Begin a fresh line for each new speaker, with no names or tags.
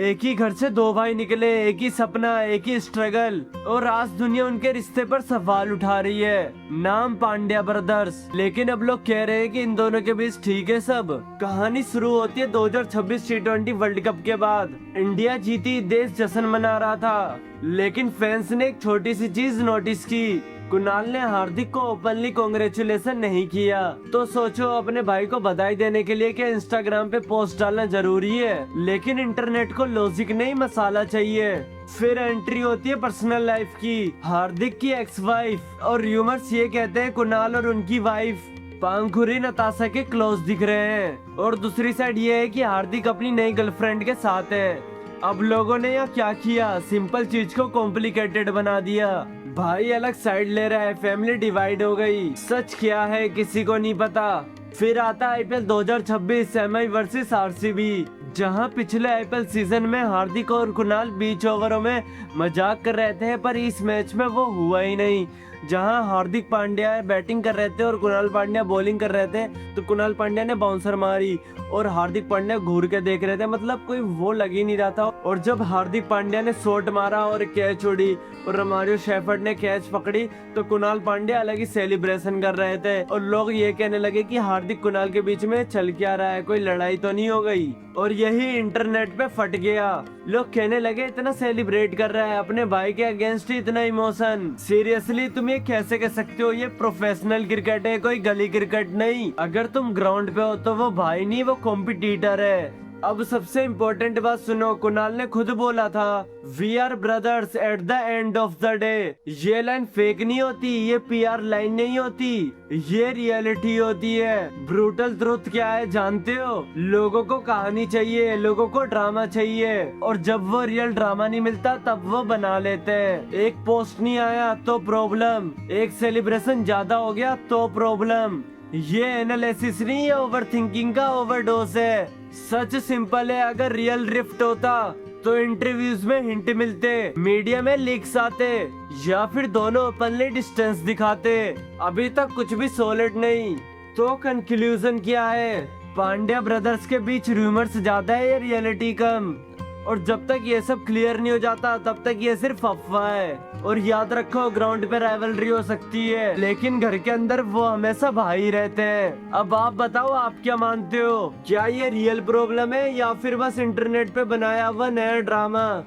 एक ही घर से दो भाई निकले, एक ही सपना, एक ही स्ट्रगल, और आज दुनिया उनके रिश्ते पर सवाल उठा रही है। नाम पांड्या ब्रदर्स। लेकिन अब लोग कह रहे हैं कि इन दोनों के बीच ठीक है सब। कहानी शुरू होती है 2026 T20 वर्ल्ड कप के बाद। इंडिया जीती, देश जश्न मना रहा था, लेकिन फैंस ने एक छोटी सी चीज नोटिस की। कुणाल ने हार्दिक को ओपनली कांग्रेचुलेशन नहीं किया। तो सोचो, अपने भाई को बधाई देने के लिए क्या इंस्टाग्राम पे पोस्ट डालना जरूरी है? लेकिन इंटरनेट को लॉजिक नहीं, मसाला चाहिए। फिर एंट्री होती है पर्सनल लाइफ की। हार्दिक की एक्स वाइफ, और र्यूमर्स ये कहते हैं कुणाल और उनकी वाइफ पांखुरी नताशा के क्लोज दिख रहे हैं। और दूसरी साइड ये है कि हार्दिक अपनी नई गर्लफ्रेंड के साथ है। अब लोगों ने यहाँ क्या किया, सिंपल चीज को कॉम्प्लिकेटेड बना दिया। भाई अलग साइड ले रहा है, फैमिली डिवाइड हो गई। सच क्या है किसी को नहीं पता। फिर आता आईपीएल 2026 एमआई वर्सेस आरसीबी, जहां पिछले आईपीएल सीजन में हार्दिक और कुणाल बीच ओवरों में मजाक कर रहे थे, पर इस मैच में वो हुआ ही नहीं। जहां हार्दिक पांड्या बैटिंग कर रहे थे और कुणाल पांड्या बॉलिंग कर रहे थे, तो कुणाल पांड्या ने बाउंसर मारी और हार्दिक पांड्या घूर के देख रहे थे, मतलब कोई वो लग ही नहीं रहा था। और जब हार्दिक पांड्या ने शॉट मारा और कैच उड़ी और रोमारियो शेफर्ड ने कैच पकड़ी, तो कुणाल पांड्या अलग ही सेलिब्रेशन कर रहे थे। और लोग ये कहने लगे कि हार्दिक कुणाल के बीच में चल क्या रहा है, कोई लड़ाई तो नहीं हो गई? और यही इंटरनेट पे फट गया। लोग कहने लगे इतना सेलिब्रेट कर रहा है, अपने भाई के अगेंस्ट ही इतना इमोशन। सीरियसली तुम ये कैसे कह सकते हो? ये प्रोफेशनल क्रिकेट है, कोई गली क्रिकेट नहीं। अगर तुम ग्राउंड पे हो तो वो भाई नहीं, वो कॉम्पिटिटर है। अब सबसे इम्पोर्टेंट बात सुनो, कुणाल ने खुद बोला था we are brothers at the end of the day. ये लाइन फेक नहीं होती, ये पीआर लाइन नहीं होती, ये रियलिटी होती है। ब्रूटल ट्रुथ क्या है जानते हो? लोगों को कहानी चाहिए, लोगों को ड्रामा चाहिए, और जब वो रियल ड्रामा नहीं मिलता तब वो बना लेते हैं। एक पोस्ट नहीं आया तो प्रॉब्लम, एक सेलिब्रेशन ज्यादा हो गया तो प्रॉब्लम। ये एनालिसिस नहीं है, ओवर थिंकिंग का ओवरडोज है। सच सिंपल है, अगर रियल रिफ्ट होता तो इंटरव्यूज में हिंट मिलते, मीडिया में लीक्स आते, या फिर दोनों ओपनली डिस्टेंस दिखाते। अभी तक कुछ भी सॉलिड नहीं। तो कंक्लूजन क्या है? पांड्या ब्रदर्स के बीच रूमर्स ज्यादा है या रियलिटी कम? और जब तक ये सब क्लियर नहीं हो जाता तब तक ये सिर्फ अफवाह है। और याद रखो, ग्राउंड पे राइवलरी हो सकती है, लेकिन घर के अंदर वो हमेशा भाई रहते हैं। अब आप बताओ, आप क्या मानते हो? क्या ये रियल प्रॉब्लम है या फिर बस इंटरनेट पे बनाया हुआ नया ड्रामा?